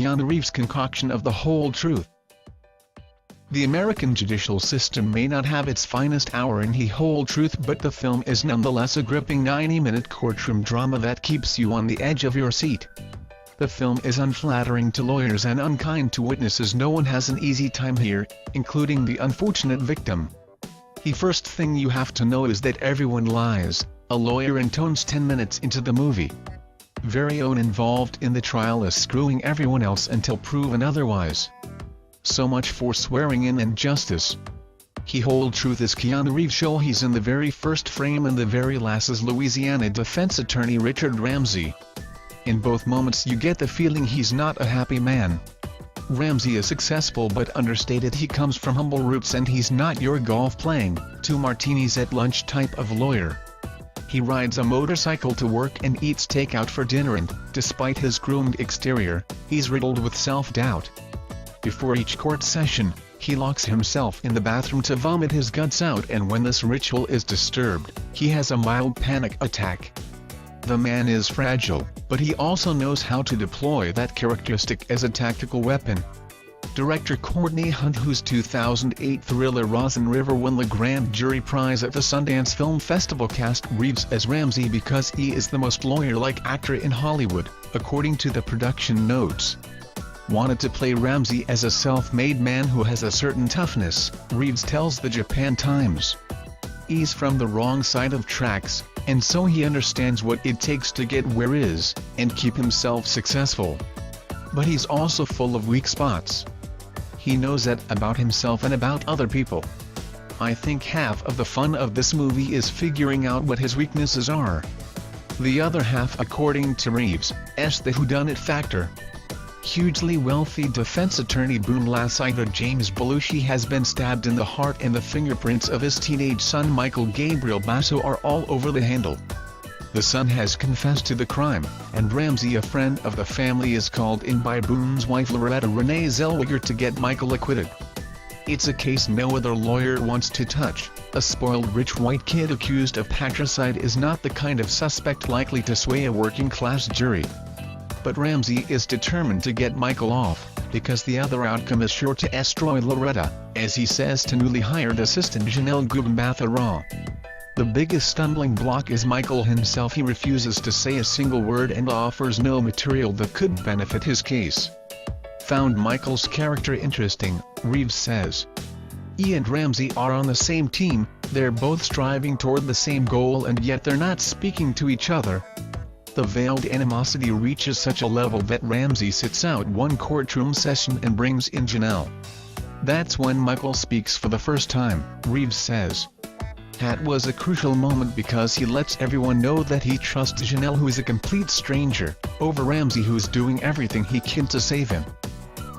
Keanu Reeves' concoction of the whole truth. The American judicial system may not have its finest hour in the whole truth, but the film is nonetheless a gripping 90-minute courtroom drama that keeps you on the edge of your seat. The film is unflattering to lawyers and unkind to witnesses. No one has an easy time here, including the unfortunate victim. The first thing you have to know is that everyone lies, a lawyer intones 10 minutes into the movie. Everyone involved in the trial is screwing everyone else until proven otherwise. So much for swearing in and justice. The whole truth is Keanu Reeves' show. He's in the very first frame and the very last is Louisiana defense attorney Richard Ramsey. In both moments you get the feeling he's not a happy man. Ramsey is successful but understated. He comes from humble roots and he's not your golf-playing, 2 martinis at lunch type of lawyer. He rides a motorcycle to work and eats takeout for dinner, and, despite his groomed exterior, he's riddled with self-doubt. Before each court session, he locks himself in the bathroom to vomit his guts out, and when this ritual is disturbed, he has a mild panic attack. The man is fragile, but he also knows how to deploy that characteristic as a tactical weapon. Director Courtney Hunt, whose 2008 thriller Rosin River won the Grand Jury Prize at the Sundance Film Festival, cast Reeves as Ramsey because he is the most lawyer-like actor in Hollywood, according to the production notes. Wanted to play Ramsey as a self-made man who has a certain toughness, Reeves tells the Japan Times. He's from the wrong side of tracks, and so he understands what it takes to get where he is, and keep himself successful. But he's also full of weak spots. He knows that about himself and about other people. I think half of the fun of this movie is figuring out what his weaknesses are. The other half, according to Reeves, is the whodunit factor. Hugely wealthy defense attorney Boone Lassiter James Belushi has been stabbed in the heart, and the fingerprints of his teenage son Michael Gabriel Basso are all over the handle. The son has confessed to the crime, and Ramsey, a friend of the family, is called in by Boone's wife Loretta Renee Zellweger to get Michael acquitted. It's a case no other lawyer wants to touch. A spoiled rich white kid accused of patricide is not the kind of suspect likely to sway a working-class jury. But Ramsey is determined to get Michael off, because the other outcome is sure to destroy Loretta, as he says to newly hired assistant Janelle Gubin-Bathara. The biggest stumbling block is Michael himself. He refuses to say a single word and offers no material that could benefit his case. Found Michael's character interesting, Reeves says. He and Ramsey are on the same team, they're both striving toward the same goal, and yet they're not speaking to each other. The veiled animosity reaches such a level that Ramsey sits out one courtroom session and brings in Janelle. That's when Michael speaks for the first time, Reeves says. That was a crucial moment because he lets everyone know that he trusts Janelle, who is a complete stranger, over Ramsey, who's doing everything he can to save him.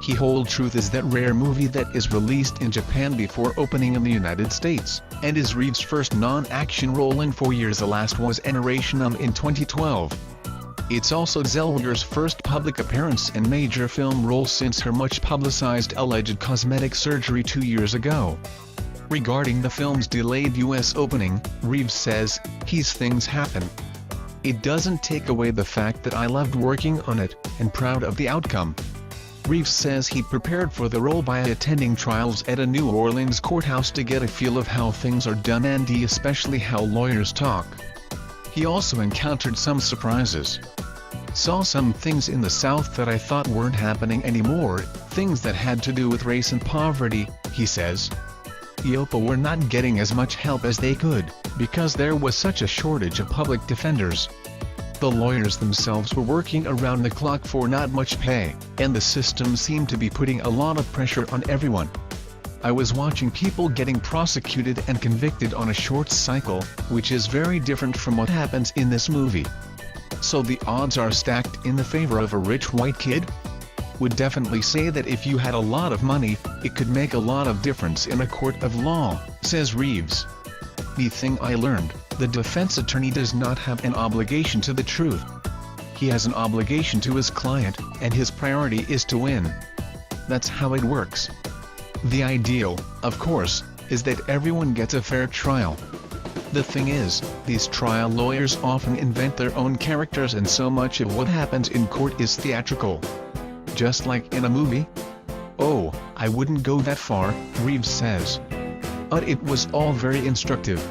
The whole truth is that rare movie that is released in Japan before opening in the United States, and is Reeves' first non-action role in 4 years. The last was a narration in 2012. It's also Zellweger's first public appearance and major film role since her much-publicized alleged cosmetic surgery 2 years ago. Regarding the film's delayed U.S. opening, Reeves says, "These things happen. It doesn't take away the fact that I loved working on it, and proud of the outcome." Reeves says he prepared for the role by attending trials at a New Orleans courthouse to get a feel of how things are done and especially how lawyers talk. He also encountered some surprises. Saw some things in the South that I thought weren't happening anymore, things that had to do with race and poverty, he says. People were not getting as much help as they could, because there was such a shortage of public defenders. The lawyers themselves were working around the clock for not much pay, and the system seemed to be putting a lot of pressure on everyone. I was watching people getting prosecuted and convicted on a short cycle, which is very different from what happens in this movie. So the odds are stacked in the favor of a rich white kid? Would definitely say that if you had a lot of money, it could make a lot of difference in a court of law, says Reeves. The thing I learned, the defense attorney does not have an obligation to the truth. He has an obligation to his client, and his priority is to win. That's how it works. The ideal, of course, is that everyone gets a fair trial. The thing is, these trial lawyers often invent their own characters, and so much of what happens in court is theatrical. just like in a movie? Oh, I wouldn't go that far, Reeves says. But it was all very instructive.